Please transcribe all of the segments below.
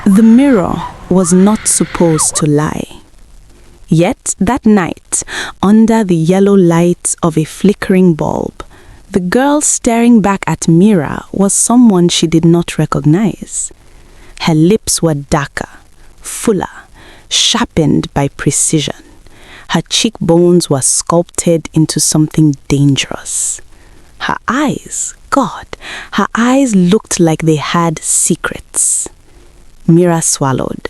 The mirror was not supposed to lie. Yet that night, under the yellow light of a flickering bulb, the girl staring back at Mira was someone she did not recognize. Her lips were darker, fuller, sharpened by precision. Her cheekbones were sculpted into something dangerous. Her eyes, God, her eyes looked like they had secrets. Mira swallowed.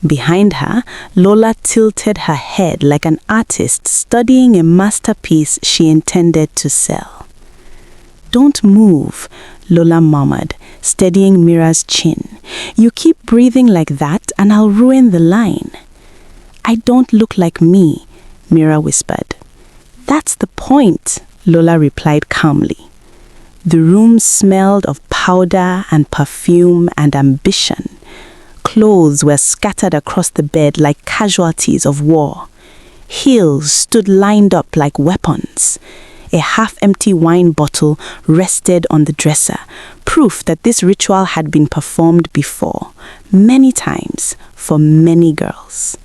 Behind her, Lola tilted her head like an artist studying a masterpiece she intended to sell. "Don't move," Lola murmured, steadying Mira's chin. "You keep breathing like that and I'll ruin the line." "I don't look like me," Mira whispered. "That's the point," Lola replied calmly. The room smelled of powder and perfume and ambition. Clothes were scattered across the bed like casualties of war. Heels stood lined up like weapons. A half-empty wine bottle rested on the dresser, proof that this ritual had been performed before, many times, for many girls.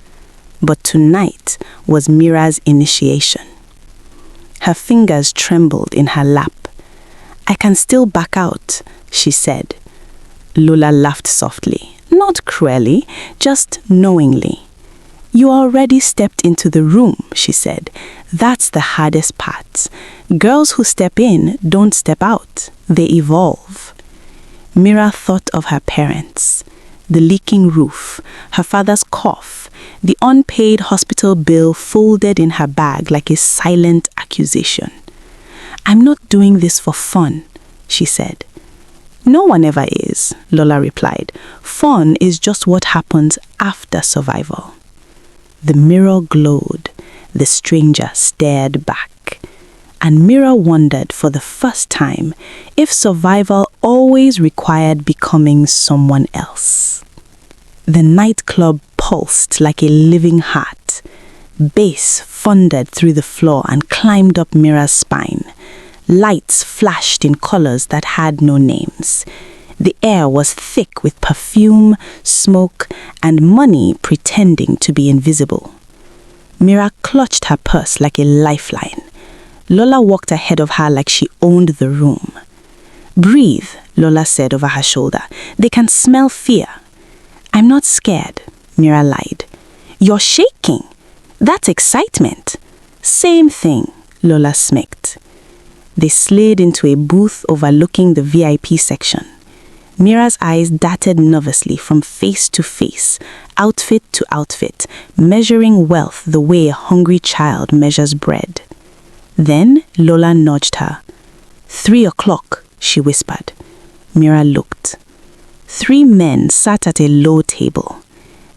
But tonight was Mira's initiation. Her fingers trembled in her lap. "I can still back out," she said. Lola laughed softly, not cruelly, just knowingly. "You already stepped into the room," she said. "That's the hardest part. Girls who step in don't step out. They evolve." Mira thought of her parents, the leaking roof, her father's cough, the unpaid hospital bill folded in her bag like a silent accusation. "I'm not doing this for fun," she said. "No one ever is," Lola replied. "Fun is just what happens after survival." The mirror glowed. The stranger stared back. And Mira wondered for the first time if survival always required becoming someone else. The nightclub pulsed like a living heart. Bass thundered through the floor and climbed up Mira's spine. Lights flashed in colors that had no names. The air was thick with perfume, smoke, and money pretending to be invisible. Mira clutched her purse like a lifeline. Lola walked ahead of her like she owned the room. "Breathe," Lola said over her shoulder. "They can smell fear." "I'm not scared," Mira lied. "You're shaking. That's excitement." "Same thing," Lola smirked. They slid into a booth overlooking the VIP section. Mira's eyes darted nervously from face to face, outfit to outfit, measuring wealth the way a hungry child measures bread. Then Lola nudged her. 3 o'clock, she whispered. Mira looked. 3 men sat at a low table.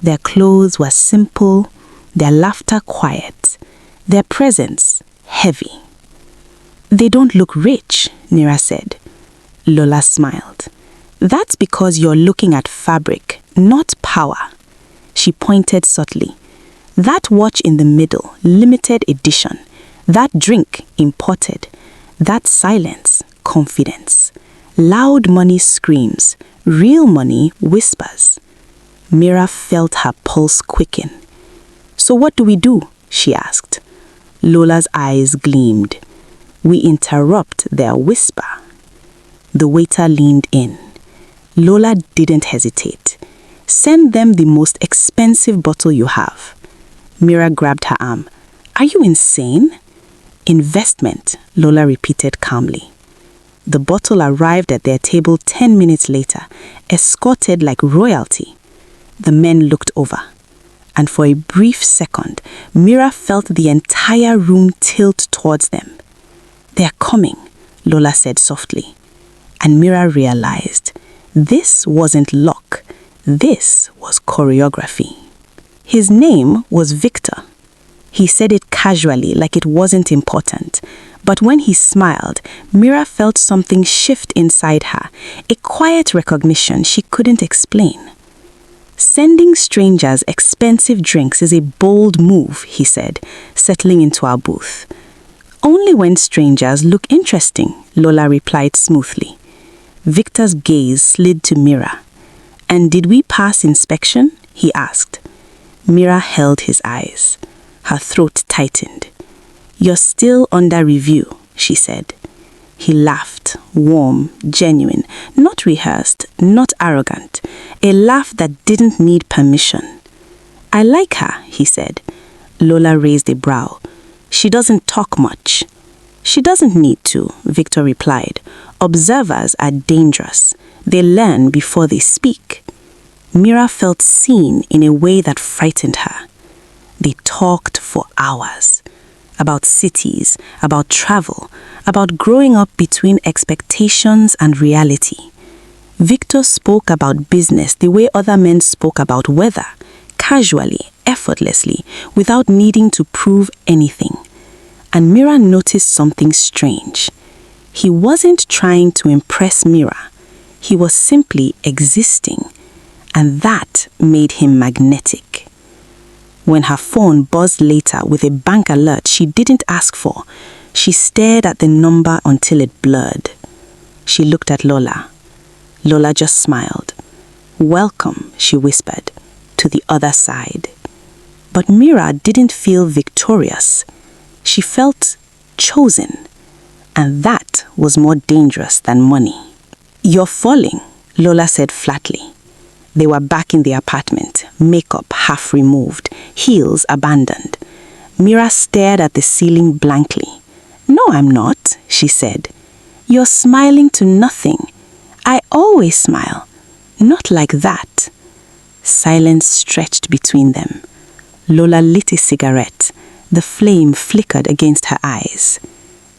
Their clothes were simple, their laughter quiet, their presence heavy. "They don't look rich," Mira said. Lola smiled. "That's because you're looking at fabric, not power." She pointed subtly. "That watch in the middle, limited edition. That drink, imported. That silence, confidence. Loud money screams, real money whispers." Mira felt her pulse quicken. "So what do we do?" she asked. Lola's eyes gleamed. "We interrupt their whisper." The waiter leaned in. Lola didn't hesitate. "Send them the most expensive bottle you have." Mira grabbed her arm. "Are you insane?" "Investment," Lola repeated calmly. The bottle arrived at their table 10 minutes later, escorted like royalty. The men looked over. And for a brief second, Mira felt the entire room tilt towards them. "They're coming," Lola said softly. And Mira realized this wasn't luck. This was choreography. His name was Victor. He said it casually, like it wasn't important. But when he smiled, Mira felt something shift inside her, a quiet recognition she couldn't explain. "Sending strangers expensive drinks is a bold move," he said, settling into our booth. "Only when strangers look interesting," Lola replied smoothly. Victor's gaze slid to Mira. "And did we pass inspection?" he asked. Mira held his eyes. Her throat tightened. "You're still under review," she said. He laughed, warm, genuine, not rehearsed, not arrogant, a laugh that didn't need permission. "I like her," he said. Lola raised a brow. "She doesn't talk much." "She doesn't need to," Victor replied. "Observers are dangerous. They learn before they speak." Mira felt seen in a way that frightened her. They talked for hours. About cities, about travel, about growing up between expectations and reality. Victor spoke about business the way other men spoke about weather, casually, effortlessly, without needing to prove anything. And Mira noticed something strange. He wasn't trying to impress Mira. He was simply existing, and that made him magnetic. When her phone buzzed later with a bank alert she didn't ask for, she stared at the number until it blurred. She looked at Lola. Lola just smiled. "Welcome," she whispered, "to the other side." But Mira didn't feel victorious. She felt chosen, and that was more dangerous than money. "You're falling," Lola said flatly. They were back in the apartment, makeup half removed, heels abandoned. Mira stared at the ceiling blankly. "No, I'm not," she said. "You're smiling to nothing. I always smile. Not like that." Silence stretched between them. Lola lit a cigarette. The flame flickered against her eyes.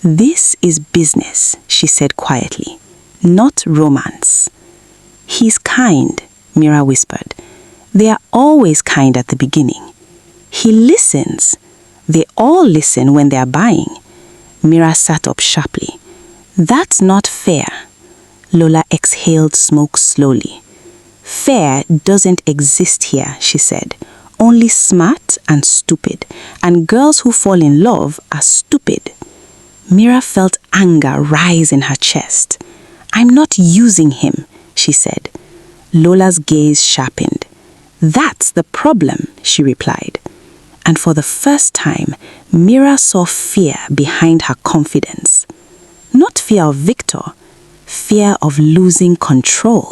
"This is business," she said quietly, "not romance." "He's kind," Mira whispered. "They are always kind at the beginning." "He listens." "They all listen when they are buying." Mira sat up sharply. "That's not fair." Lola exhaled smoke slowly. "Fair doesn't exist here," she said. "Only smart and stupid, and girls who fall in love are stupid." Mira felt anger rise in her chest. "I'm not using him," she said. Lola's gaze sharpened. "That's the problem," she replied. And for the first time, Mira saw fear behind her confidence. Not fear of Victor, fear of losing control.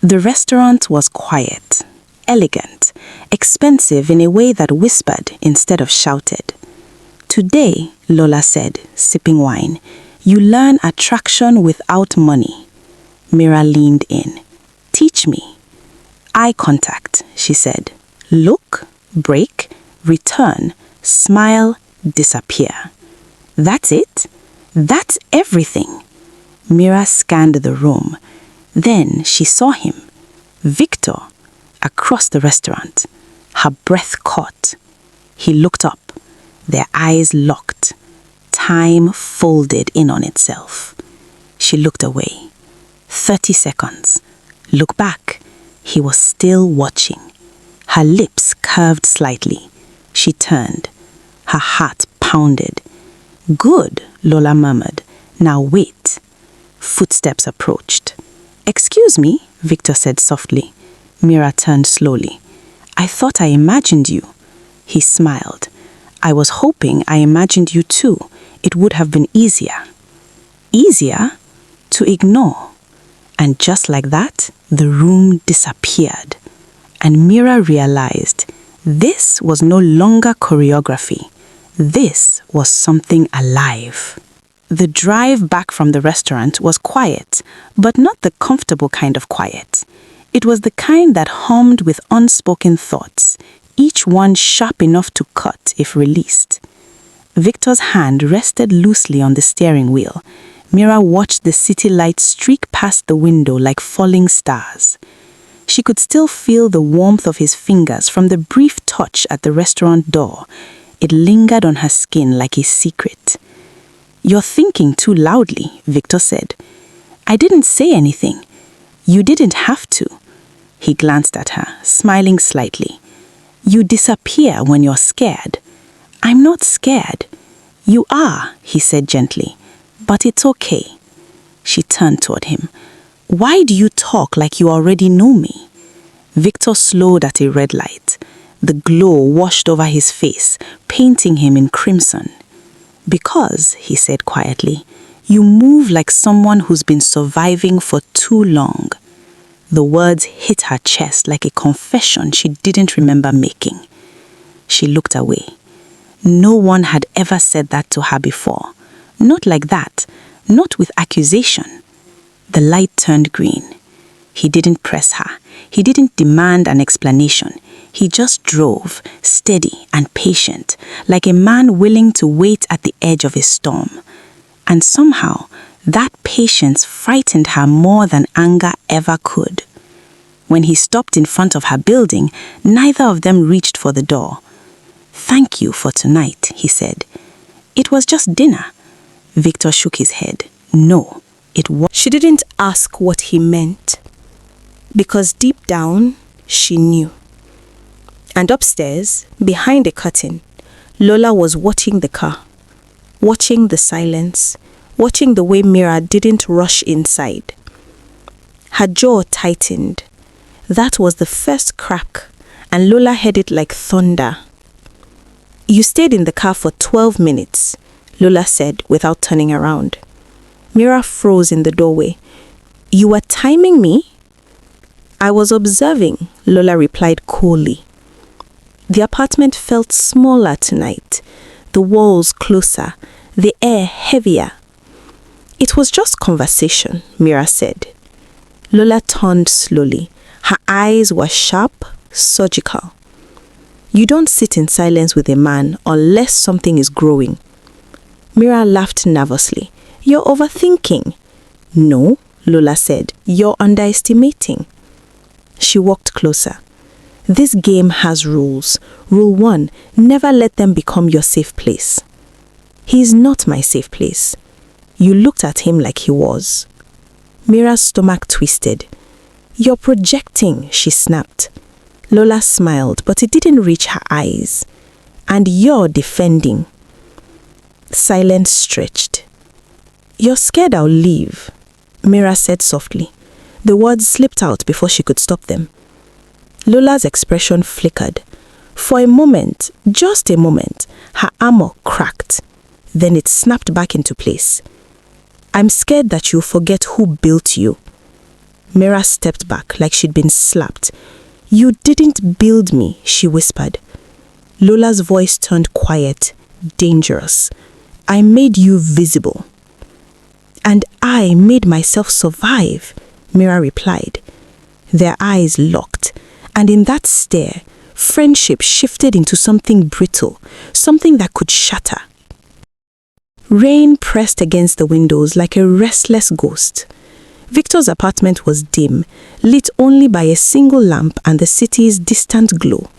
The restaurant was quiet, elegant, expensive in a way that whispered instead of shouted. "Today," Lola said, sipping wine, "you learn attraction without money." Mira leaned in. "Teach me." "Eye contact," she said. "Look, break, return, smile, disappear." "That's it? That's everything." Mira scanned the room. Then she saw him, Victor, across the restaurant. Her breath caught. He looked up. Their eyes locked. Time folded in on itself. She looked away. 30 seconds. Look back. He was still watching. Her lips curved slightly. She turned. Her heart pounded. "Good," Lola murmured. "Now wait." Footsteps approached. "Excuse me," Victor said softly. Mira turned slowly. "I thought I imagined you." He smiled. "I was hoping I imagined you too. It would have been easier." Easier? To ignore. And just like that, the room disappeared. And Mira realized this was no longer choreography. This was something alive. The drive back from the restaurant was quiet, but not the comfortable kind of quiet. It was the kind that hummed with unspoken thoughts, each one sharp enough to cut if released. Victor's hand rested loosely on the steering wheel. Mira watched the city lights streak past the window like falling stars. She could still feel the warmth of his fingers from the brief touch at the restaurant door. It lingered on her skin like a secret. "You're thinking too loudly," Victor said. "I didn't say anything. You didn't have to." He glanced at her, smiling slightly. "You disappear when you're scared." "I'm not scared." "You are," he said gently. "But it's okay." She turned toward him. "Why do you talk like you already know me?" Victor slowed at a red light. The glow washed over his face, painting him in crimson. "Because," he said quietly, "you move like someone who's been surviving for too long." The words hit her chest like a confession she didn't remember making. She looked away. No one had ever said that to her before. Not like that, not with accusation. The light turned green. He didn't press her. He didn't demand an explanation. He just drove, steady and patient, like a man willing to wait at the edge of a storm. And somehow, that patience frightened her more than anger ever could. When he stopped in front of her building, neither of them reached for the door. "Thank you for tonight," he said. "It was just dinner." Victor shook his head. No, it was. She didn't ask what he meant, because deep down, she knew. And upstairs, behind a curtain, Lola was watching the car, watching the silence, watching the way Mira didn't rush inside. Her jaw tightened. That was the first crack, and Lola heard it like thunder. "You stayed in the car for 12 minutes, Lola said without turning around. Mira froze in the doorway. "You were timing me?" "I was observing," Lola replied coolly. The apartment felt smaller tonight, the walls closer, the air heavier. "It was just conversation," Mira said. Lola turned slowly. Her eyes were sharp, surgical. "You don't sit in silence with a man unless something is growing." Mira laughed nervously. "You're overthinking." "No," Lola said. "You're underestimating." She walked closer. "This game has rules. Rule 1, never let them become your safe place." "He's not my safe place." You looked at him like he was. Mira's stomach twisted. "You're projecting," she snapped. Lola smiled, but it didn't reach her eyes. "And you're defending." Silence stretched. "You're scared I'll leave," Mira said softly. The words slipped out before she could stop them. Lola's expression flickered. For a moment, just a moment, her armor cracked. Then it snapped back into place. "I'm scared that you'll forget who built you." Mira stepped back like she'd been slapped. "You didn't build me," she whispered. Lola's voice turned quiet, dangerous. "I made you visible." "And I made myself survive," Mira replied. Their eyes locked, and in that stare, friendship shifted into something brittle, something that could shatter. Rain pressed against the windows like a restless ghost. Victor's apartment was dim, lit only by a single lamp and the city's distant glow.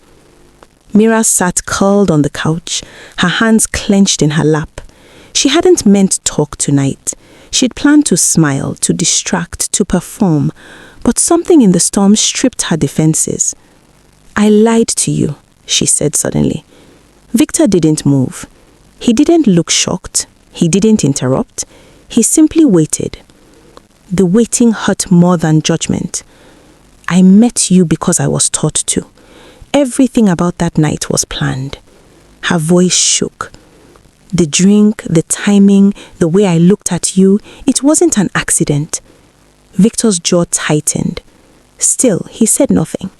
Mira sat curled on the couch, her hands clenched in her lap. She hadn't meant talk tonight. She'd planned to smile, to distract, to perform, but something in the storm stripped her defenses. "I lied to you," she said suddenly. Victor didn't move. He didn't look shocked. He didn't interrupt. He simply waited. The waiting hurt more than judgment. "I met you because I was taught to. Everything about that night was planned." Her voice shook. "The drink, the timing, the way I looked at you, it wasn't an accident." Victor's jaw tightened. Still, he said nothing.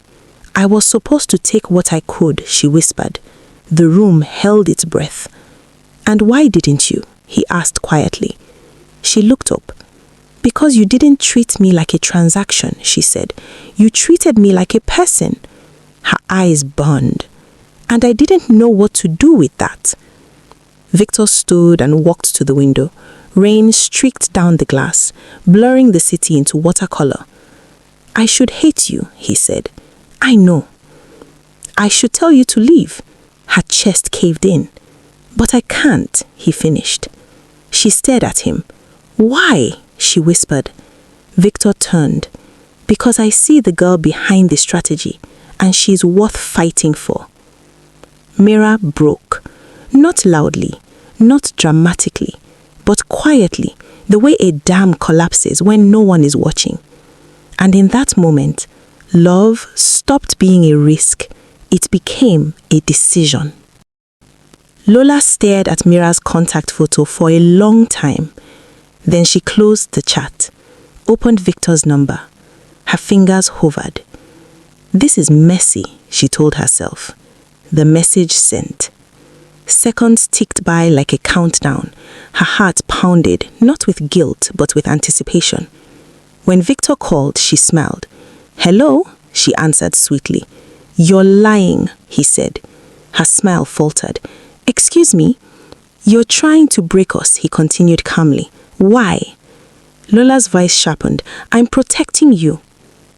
"I was supposed to take what I could," she whispered. The room held its breath. "And why didn't you?" he asked quietly. She looked up. "Because you didn't treat me like a transaction," she said. "You treated me like a person." Her eyes burned. "And I didn't know what to do with that." Victor stood and walked to the window. Rain streaked down the glass, blurring the city into watercolor. "I should hate you," he said. "I know." "I should tell you to leave." Her chest caved in. "But I can't," he finished. She stared at him. "Why?" she whispered. Victor turned. "Because I see the girl behind the strategy, and she's worth fighting for." Mira broke. Not loudly, not dramatically, but quietly, the way a dam collapses when no one is watching. And in that moment, Love stopped being a risk. It became a decision. Lola stared at Mira's contact photo for a long time. Then she closed the chat, opened Victor's number. Her fingers hovered. This is messy, she told herself. The message sent. Seconds ticked by like a countdown. Her heart pounded, not with guilt, but with anticipation. When Victor called, she smiled. "Hello?" she answered sweetly. "You're lying," he said. Her smile faltered. "Excuse me?" "You're trying to break us," he continued calmly. "Why?" Lola's voice sharpened. "I'm protecting you."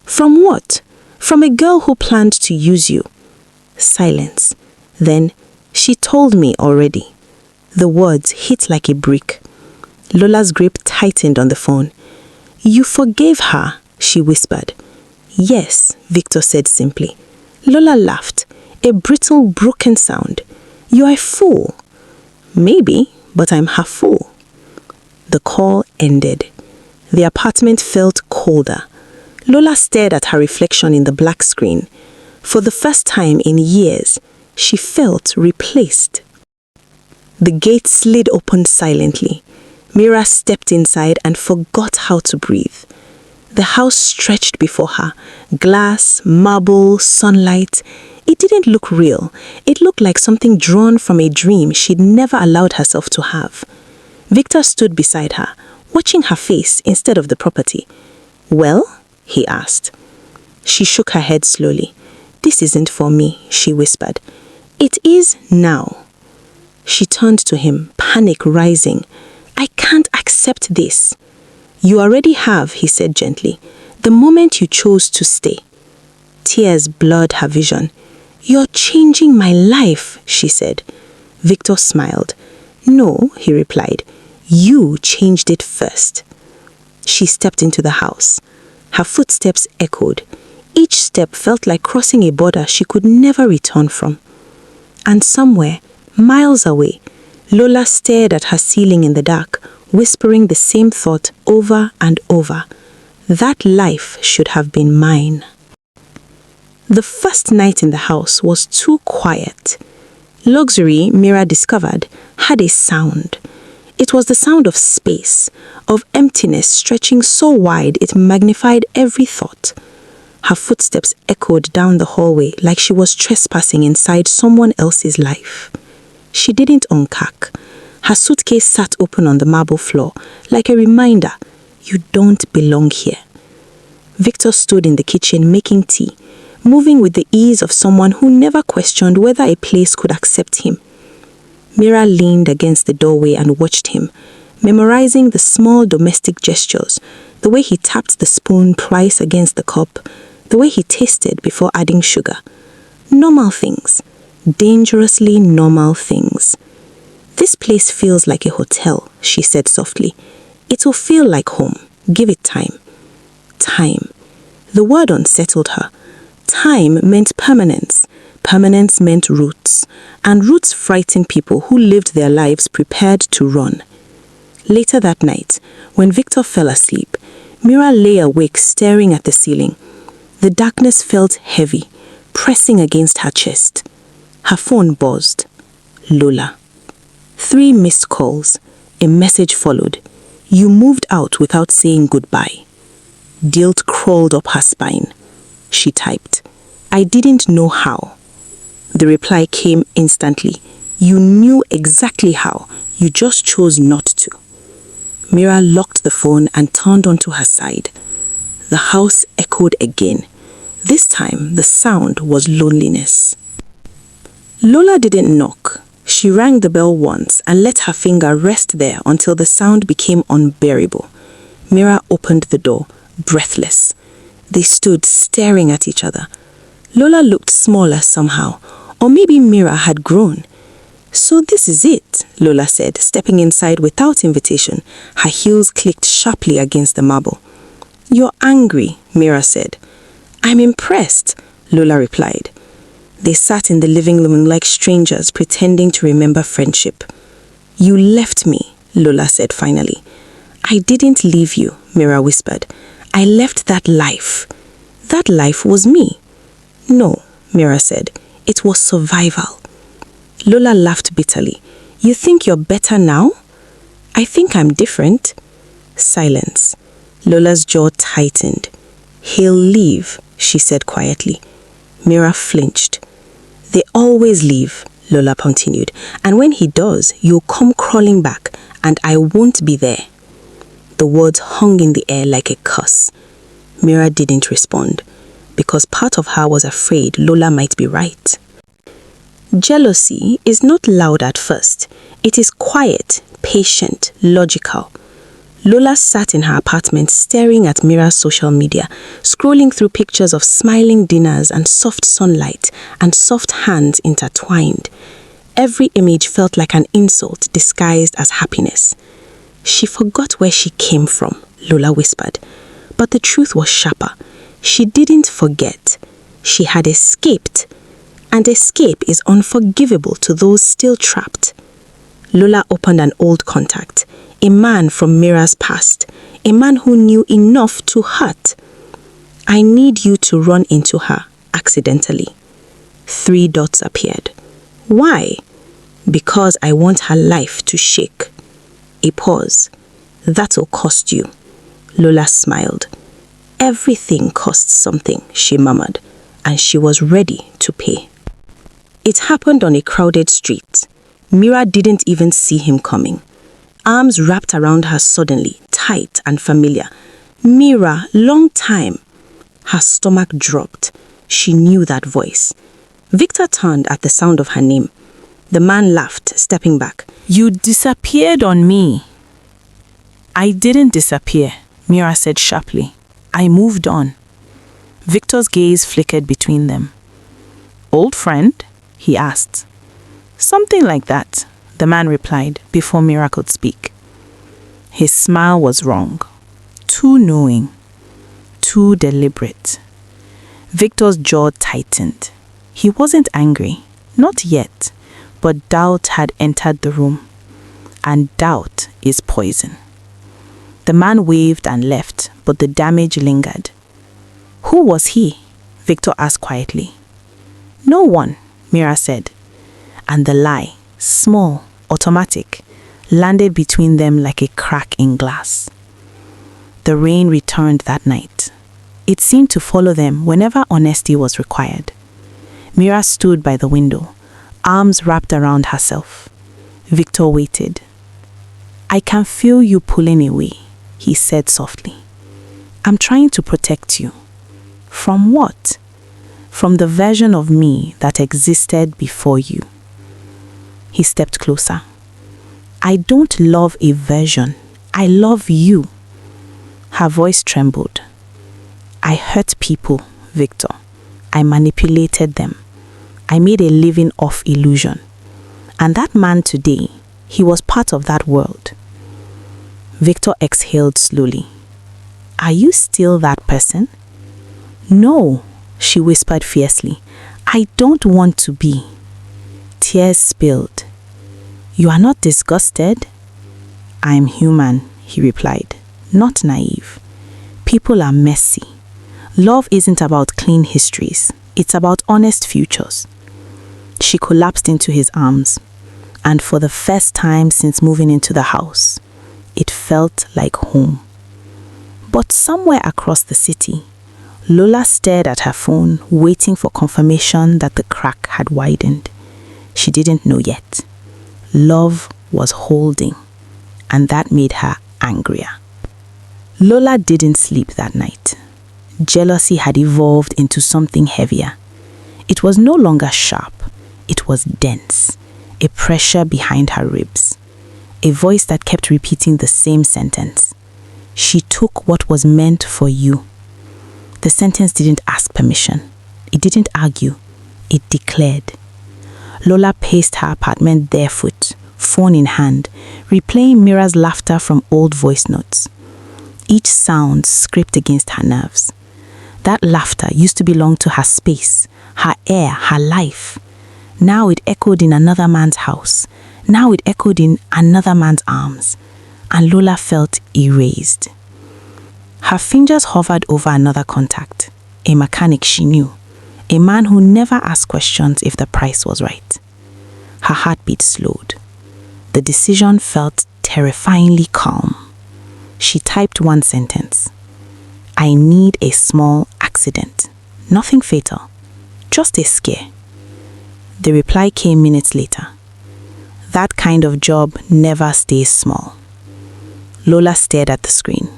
"From what?" "From a girl who planned to use you." Silence. Then, "She told me already." The words hit like a brick. Lola's grip tightened on the phone. "You forgave her," she whispered. "Yes," Victor said simply. Lola laughed, a brittle, broken sound. "You're a fool." "Maybe, but I'm half fool." The call ended. The apartment felt colder. Lola stared at her reflection in the black screen. For the first time in years, she felt replaced. The gate slid open silently. Mira stepped inside and forgot how to breathe. The house stretched before her. Glass, marble, sunlight. It didn't look real. It looked like something drawn from a dream she'd never allowed herself to have. Victor stood beside her, watching her face instead of the property. "Well?" he asked. She shook her head slowly. "This isn't for me," she whispered. "It is now." She turned to him, panic rising. "I can't accept this." "You already have," he said gently, "the moment you chose to stay." Tears blurred her vision. "You're changing my life," she said. Victor smiled. "No," he replied. "You changed it first." She stepped into the house. Her footsteps echoed. Each step felt like crossing a border she could never return from. And somewhere, miles away, Lola stared at her ceiling in the dark, whispering the same thought over and over. That life should have been mine. The first night in the house was too quiet. Luxury, Mira discovered, had a sound. It was the sound of space, of emptiness stretching so wide it magnified every thought. Her footsteps echoed down the hallway like she was trespassing inside someone else's life. She didn't unpack. Her suitcase sat open on the marble floor, like a reminder, you don't belong here. Victor stood in the kitchen making tea, moving with the ease of someone who never questioned whether a place could accept him. Mira leaned against the doorway and watched him, memorizing the small domestic gestures, the way he tapped the spoon twice against the cup, the way he tasted before adding sugar. Normal things, dangerously normal things. "This place feels like a hotel," she said softly. "It will feel like home. Give it time." Time. The word unsettled her. Time meant permanence. Permanence meant roots. And roots frightened people who lived their lives prepared to run. Later that night, when Victor fell asleep, Mira lay awake staring at the ceiling. The darkness felt heavy, pressing against her chest. Her phone buzzed. Lola. 3 missed calls. A message followed. "You moved out without saying goodbye." Guilt crawled up her spine. She typed, "I didn't know how." The reply came instantly. "You knew exactly how. You just chose not to." Mira locked the phone and turned onto her side. The house echoed again. This time, the sound was loneliness. Lola didn't knock. She rang the bell once and let her finger rest there until the sound became unbearable. Mira opened the door, breathless. They stood staring at each other. Lola looked smaller somehow, or maybe Mira had grown. "So this is it," Lola said, stepping inside without invitation. Her heels clicked sharply against the marble. "You're angry," Mira said. "I'm impressed," Lola replied. They sat in the living room like strangers, pretending to remember friendship. "You left me," Lola said finally. "I didn't leave you," Mira whispered. "I left that life." That life was me. No, Mira said. It was survival. Lola laughed bitterly. You think you're better now? I think I'm different. Silence. Lola's jaw tightened. He'll leave, she said quietly. Mira flinched. They always leave, Lola continued. And when he does, you'll come crawling back, and I won't be there. The words hung in the air like a curse. Mira didn't respond, because part of her was afraid Lola might be right. Jealousy is not loud at first. It is quiet, patient, logical. Lola sat in her apartment staring at Mira's social media, scrolling through pictures of smiling dinners and soft sunlight and soft hands intertwined. Every image felt like an insult disguised as happiness. She forgot where she came from, Lola whispered. But the truth was sharper. She didn't forget. She had escaped. And escape is unforgivable to those still trapped. Lola opened an old contact, a man from Mira's past, a man who knew enough to hurt. I need you to run into her, accidentally. 3 dots appeared. Why? Because I want her life to shake. A pause. That'll cost you. Lola smiled. Everything costs something, she murmured, and she was ready to pay. It happened on a crowded street. Mira didn't even see him coming. Arms wrapped around her suddenly, tight and familiar. Mira, long time. Her stomach dropped. She knew that voice. Victor turned at the sound of her name. The man laughed, stepping back. You disappeared on me. I didn't disappear, Mira said sharply. I moved on. Victor's gaze flickered between them. Old friend? He asked. Something like that, the man replied before Mira could speak. His smile was wrong. Too knowing. Too deliberate. Victor's jaw tightened. He wasn't angry. Not yet. But doubt had entered the room. And doubt is poison. The man waved and left, but the damage lingered. Who was he? Victor asked quietly. No one, Mira said. And the lie, small, automatic, landed between them like a crack in glass. The rain returned that night. It seemed to follow them whenever honesty was required. Mira stood by the window, arms wrapped around herself. Victor waited. I can feel you pulling away, he said softly. I'm trying to protect you. From what? From the version of me that existed before you. He stepped closer. I don't love a version. I love you. Her voice trembled. I hurt people, Victor. I manipulated them. I made a living off illusion. And that man today, he was part of that world. Victor exhaled slowly. Are you still that person? No, she whispered fiercely. I don't want to be. Tears spilled. You are not disgusted? I'm human, he replied, not naive. People are messy. Love isn't about clean histories. It's about honest futures. She collapsed into his arms, and for the first time since moving into the house, it felt like home. But somewhere across the city, Lola stared at her phone, waiting for confirmation that the crack had widened. She didn't know yet. Love was holding, and that made her angrier. Lola didn't sleep that night. Jealousy had evolved into something heavier. It was no longer sharp. It was dense, a pressure behind her ribs, a voice that kept repeating the same sentence. She took what was meant for you. The sentence didn't ask permission. It didn't argue. It declared. Lola paced her apartment barefoot, phone in hand, replaying Mira's laughter from old voice notes. Each sound scraped against her nerves. That laughter used to belong to her space, her air, her life. Now it echoed in another man's house. Now it echoed in another man's arms. And Lola felt erased. Her fingers hovered over another contact. a mechanic she knew, a man who never asked questions if the price was right. Her heartbeat slowed. The decision felt terrifyingly calm. She typed one sentence. I need a small accident. Nothing fatal. Just a scare. The reply came minutes later. That kind of job never stays small. Lola stared at the screen.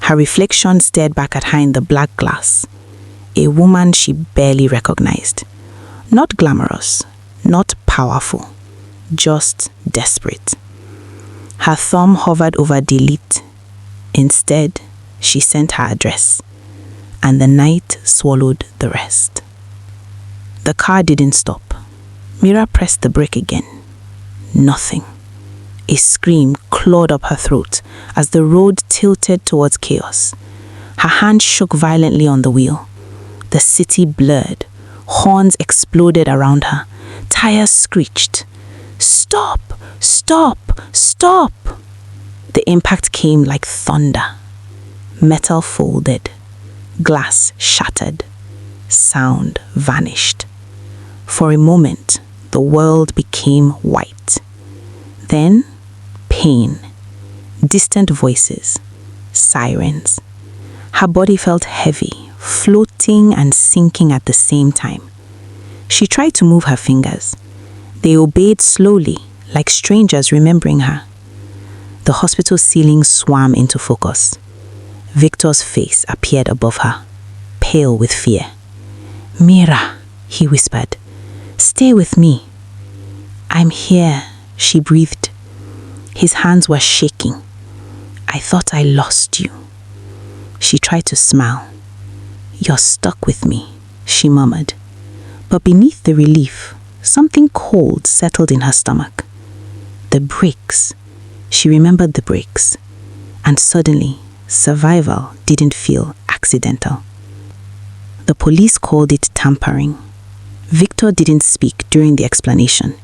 Her reflection stared back at her in the black glass. A woman she barely recognized. Not glamorous, not powerful, just desperate. Her thumb hovered over delete. Instead, she sent her address, and the night swallowed the rest. The car didn't stop. Mira pressed the brake again. Nothing. A scream clawed up her throat as the road tilted towards chaos. Her hand shook violently on the wheel. The city blurred. Horns exploded around her. Tires screeched. Stop! Stop! Stop! The impact came like thunder. Metal folded. Glass shattered. Sound vanished. For a moment, the world became white. Then, pain. Distant voices. Sirens. Her body felt heavy, floating and sinking at the same time. She tried to move her fingers. They obeyed slowly, like strangers remembering her. The hospital ceiling swam into focus. Victor's face appeared above her, pale with fear. Mira, he whispered, stay with me. I'm here, she breathed. His hands were shaking. I thought I lost you. She tried to smile. You're stuck with me, she murmured. But beneath the relief, something cold settled in her stomach. The brakes. She remembered the brakes. And suddenly, survival didn't feel accidental. The police called it tampering. Victor didn't speak during the explanation.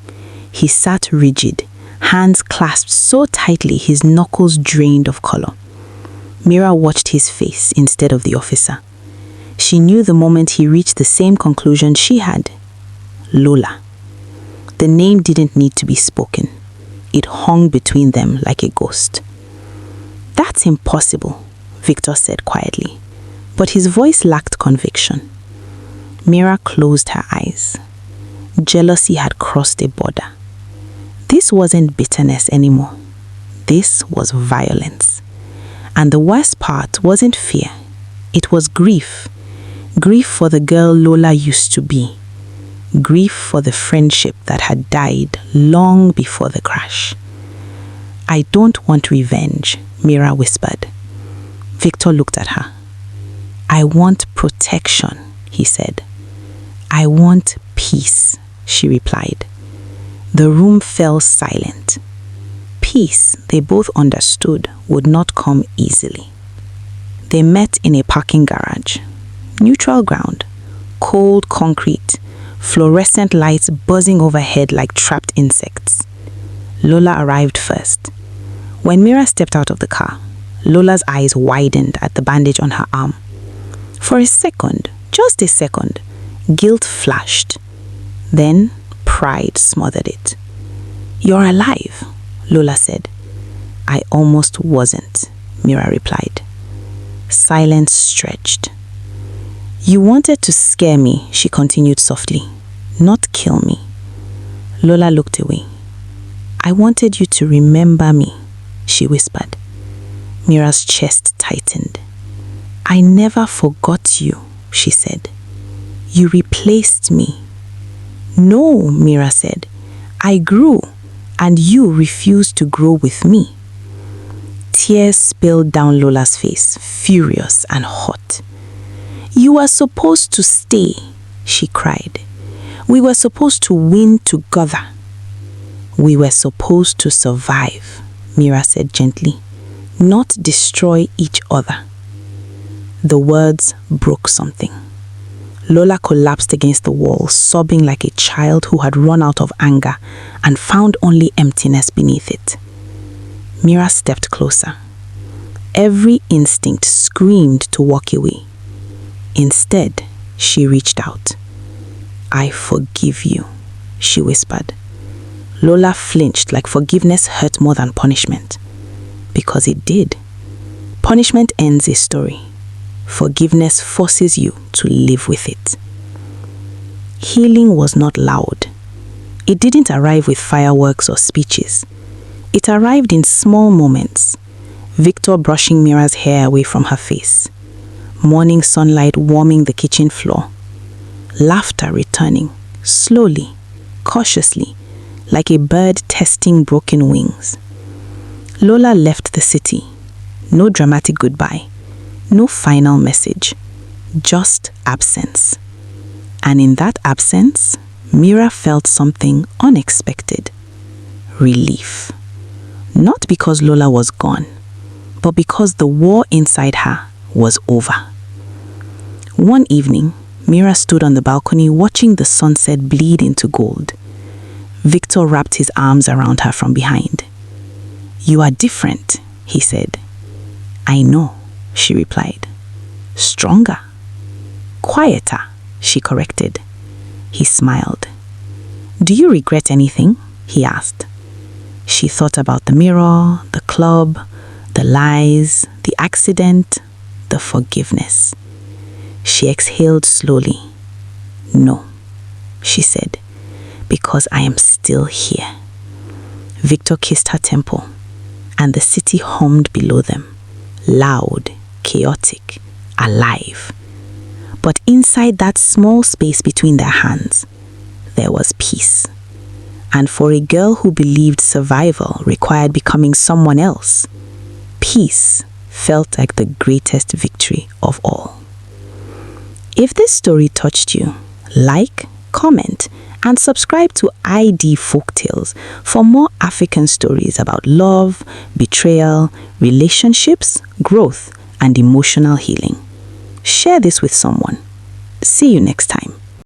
He sat rigid, hands clasped so tightly his knuckles drained of color. Mira watched his face instead of the officer. She knew the moment he reached the same conclusion she had. Lola. The name didn't need to be spoken. It hung between them like a ghost. That's impossible, Victor said quietly, but his voice lacked conviction. Mira closed her eyes. Jealousy had crossed a border. This wasn't bitterness anymore. This was violence. And the worst part wasn't fear. It was grief. Grief for the girl Lola used to be. Grief for the friendship that had died long before the crash. I don't want revenge, Mira whispered. Victor looked at her. I want protection, he said. I want peace, she replied. The room fell silent. Peace, they both understood, would not come easily. They met in a parking garage. Neutral ground, cold concrete, fluorescent lights buzzing overhead like trapped insects. Lola arrived first. When Mira stepped out of the car, Lola's eyes widened at the bandage on her arm. For a second, just a second, guilt flashed. Then pride smothered it. You're alive, Lola said. I almost wasn't, Mira replied. Silence stretched. You wanted to scare me, she continued softly, not kill me. Lola looked away. I wanted you to remember me, she whispered. Mira's chest tightened. I never forgot you, she said. You replaced me. No, Mira said. I grew, and you refused to grow with me. Tears spilled down Lola's face, furious and hot. You were supposed to stay, she cried. We were supposed to win together. We were supposed to survive, Mira said gently, not destroy each other. The words broke something. Lola collapsed against the wall, sobbing like a child who had run out of anger and found only emptiness beneath it. Mira stepped closer. Every instinct screamed to walk away. Instead, she reached out. "I forgive you," she whispered. Lola flinched like forgiveness hurt more than punishment. Because it did. Punishment ends a story. Forgiveness forces you to live with it. Healing was not loud. It didn't arrive with fireworks or speeches. It arrived in small moments. Victor brushing Mira's hair away from her face. Morning sunlight warming the kitchen floor. Laughter returning, slowly, cautiously, like a bird testing broken wings. Lola left the city. No dramatic goodbye. No final message. Just absence. And in that absence, Mira felt something unexpected. Relief. Not because Lola was gone, but because the war inside her was over. One evening, Mira stood on the balcony watching the sunset bleed into gold. Victor wrapped his arms around her from behind. "You are different," he said. "I know," she replied. "Stronger." "Quieter," she corrected. He smiled. "Do you regret anything?" he asked. She thought about the mirror, the club, the lies, the accident, the forgiveness. She exhaled slowly. "No," she said, "because I am still here." Victor kissed her temple, and the city hummed below them, loud, chaotic, alive. But inside that small space between their hands, there was peace. And for a girl who believed survival required becoming someone else, peace felt like the greatest victory of all. If this story touched you, like, comment, and subscribe to ID Folktales for more African stories about love, betrayal, relationships, growth, and emotional healing. Share this with someone. See you next time.